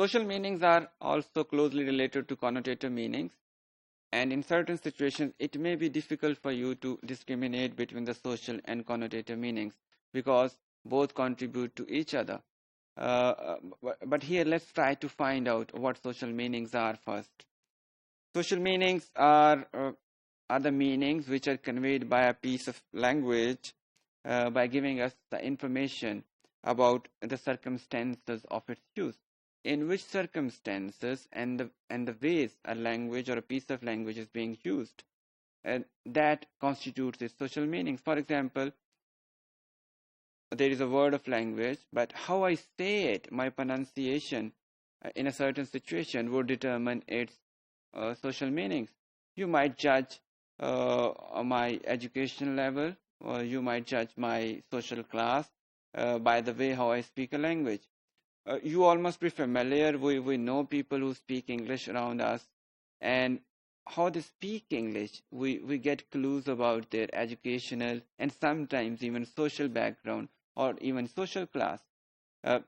Social meanings are also closely related to connotative meanings, and in certain situations it may be difficult for you to discriminate between the social and connotative meanings because both contribute to each other. But here let's try to find out what social meanings are first. Social meanings are the meanings which are conveyed by a piece of language by giving us the information about the circumstances of its use. In which circumstances and the ways a language or a piece of language is being used, that constitutes its social meanings. For example, there is a word of language, but how I say it, my pronunciation in a certain situation would determine its social meanings. You might judge my education level, or you might judge my social class by the way how I speak a language. You all must be familiar. We know people who speak English around us, and how they speak English, we get clues about their educational and sometimes even social background or even social class.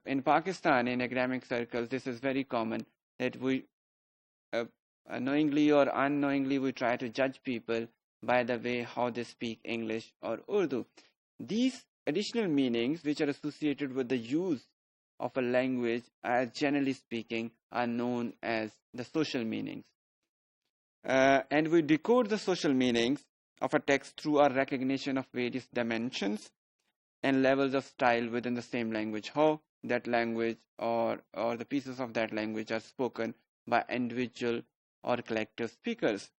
In Pakistan, in academic circles, this is very common that we knowingly or unknowingly we try to judge people by the way how they speak English or Urdu. These additional meanings which are associated with the use of a language, generally speaking, are known as the social meanings. And we decode the social meanings of a text through our recognition of various dimensions and levels of style within the same language, how that language or the pieces of that language are spoken by individual or collective speakers.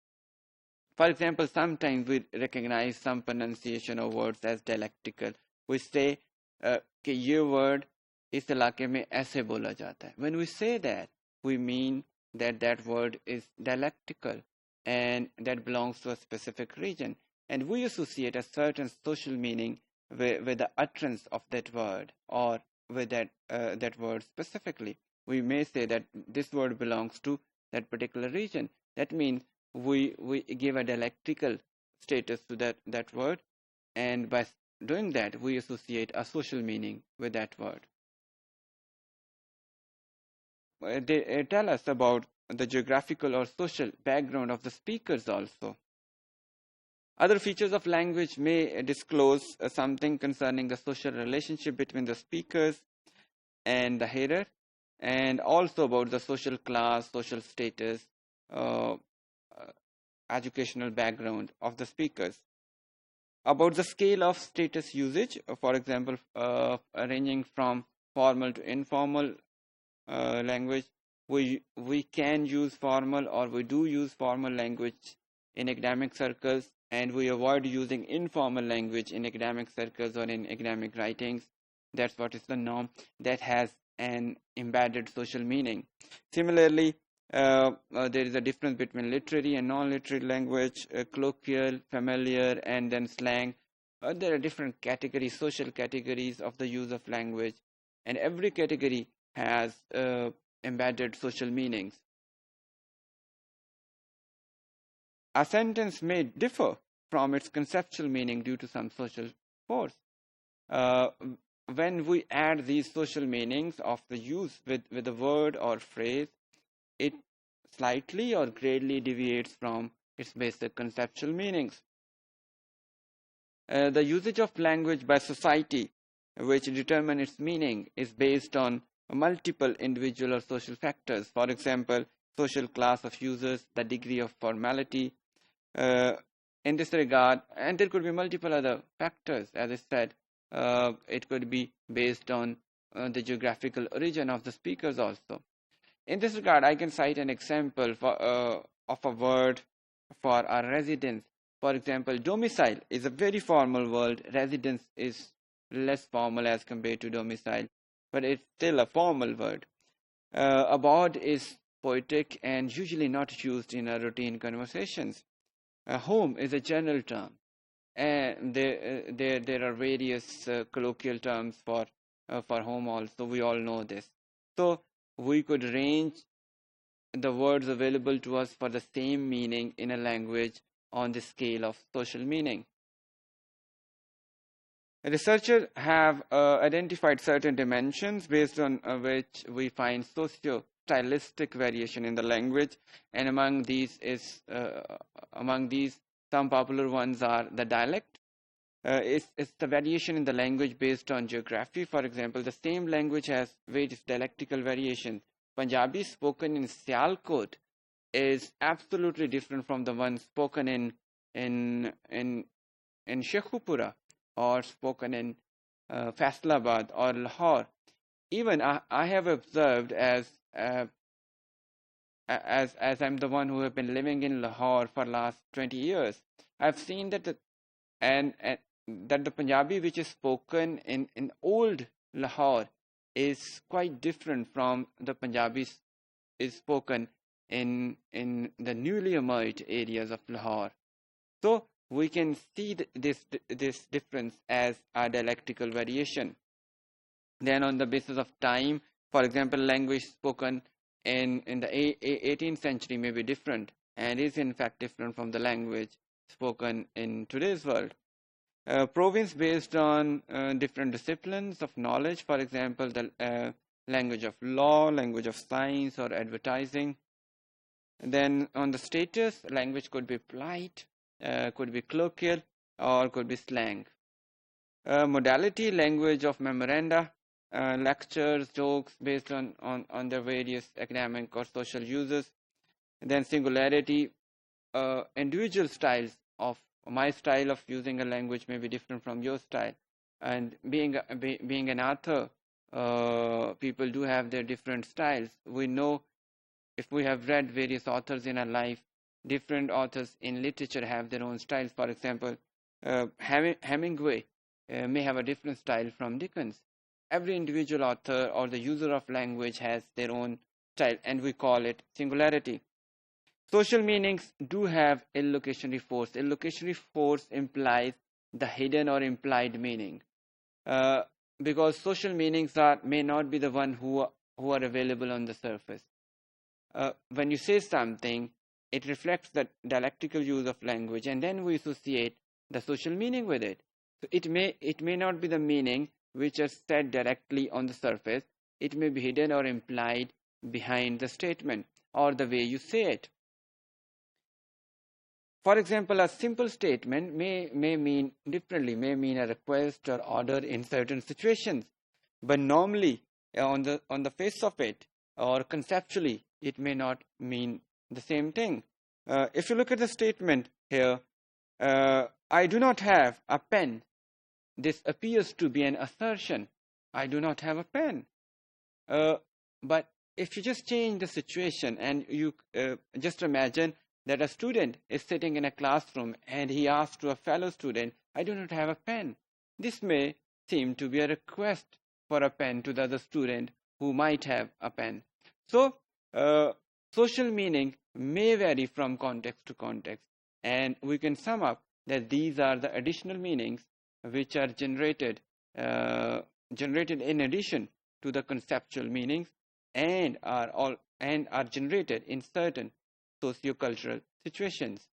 For example, sometimes we recognize some pronunciation of words as dialectical. We say कि ये word इस इलाके में ऐसे बोला जाता है. When we say that, we mean that that word is dialectical and that belongs to a specific region. And we associate a certain social meaning with the utterance of that word or with that word specifically. We may say that this word belongs to that particular region. That means we give a dialectical status to that word, and by doing that, we associate a social meaning with that word. They tell us about the geographical or social background of the speakers also. Other features of language may disclose something concerning the social relationship between the speakers and the hearer, and also about the social class, social status, educational background of the speakers. About the scale of status usage, for example, ranging from formal to informal language, we can use formal or we do use formal language in academic circles, and we avoid using informal language in academic circles or in academic writings. That's what is the norm that has an embedded social meaning. Similarly, there is a difference between literary and non-literary language, colloquial, familiar, and then slang. There are different categories, social categories of the use of language, and every category has embedded social meanings. A sentence may differ from its conceptual meaning due to some social force. When we add these social meanings of the use with a word or phrase, it slightly or greatly deviates from its basic conceptual meanings. The usage of language by society, which determine its meaning, is based on multiple individual or social factors. For example, social class of users, the degree of formality. In this regard, and there could be multiple other factors, as I said, it could be based on the geographical origin of the speakers also. In this regard, I can cite an example of a word for a residence. For example, domicile is a very formal word. Residence is less formal as compared to domicile, but it's still a formal word. Abode is poetic and usually not used in our routine conversations. Home is a general term, and there are various colloquial terms for home also. We all know this. So we could range the words available to us for the same meaning in a language on the scale of social meaning. Researchers have identified certain dimensions based on which we find socio stylistic variation in the language, and among these some popular ones are the dialect. It's the variation in the language based on geography. For example, the same language has various dialectical variations. Punjabi spoken in Sialkot is absolutely different from the one spoken in Sheikhupura or spoken in Faisalabad or Lahore. Even I have observed as I'm the one who have been living in Lahore for last 20 years, I've seen that that the Punjabi which is spoken in old Lahore is quite different from the Punjabi is spoken in the newly emerged areas of Lahore. So we can see this difference as a dialectical variation. Then on the basis of time, for example, language spoken in the 18th century may be different and is in fact different from the language spoken in today's world. Province based on different disciplines of knowledge, for example, the language of law, language of science, or advertising. And then on the status, language could be polite, could be colloquial, or could be slang. Modality, language of memoranda, lectures, jokes based on their various academic or social uses. And then singularity, individual styles of my style of using a language may be different from your style. And being an author, people do have their different styles. We know if we have read various authors in our life, different authors in literature have their own styles. For example, Hemingway may have a different style from Dickens. Every individual author or the user of language has their own style, and we call it singularity. Social meanings do have illocationary force. Illocationary force implies the hidden or implied meaning, because social meanings may not be the one who are available on the surface. When you say something, it reflects the dialectical use of language, and then we associate the social meaning with it. So it may not be the meaning which is said directly on the surface. It may be hidden or implied behind the statement or the way you say it. For example, a simple statement may mean differently, may mean a request or order in certain situations, but normally on the face of it or conceptually, it may not mean the same thing. If you look at the statement here, I do not have a pen. This appears to be an assertion. I do not have a pen. But if you just change the situation and you just imagine that a student is sitting in a classroom and he asks to a fellow student, I do not have a pen. This may seem to be a request for a pen to the other student who might have a pen. So, social meaning may vary from context to context, and we can sum up that these are the additional meanings which are generated in addition to the conceptual meanings and are generated in certain socio-cultural situations.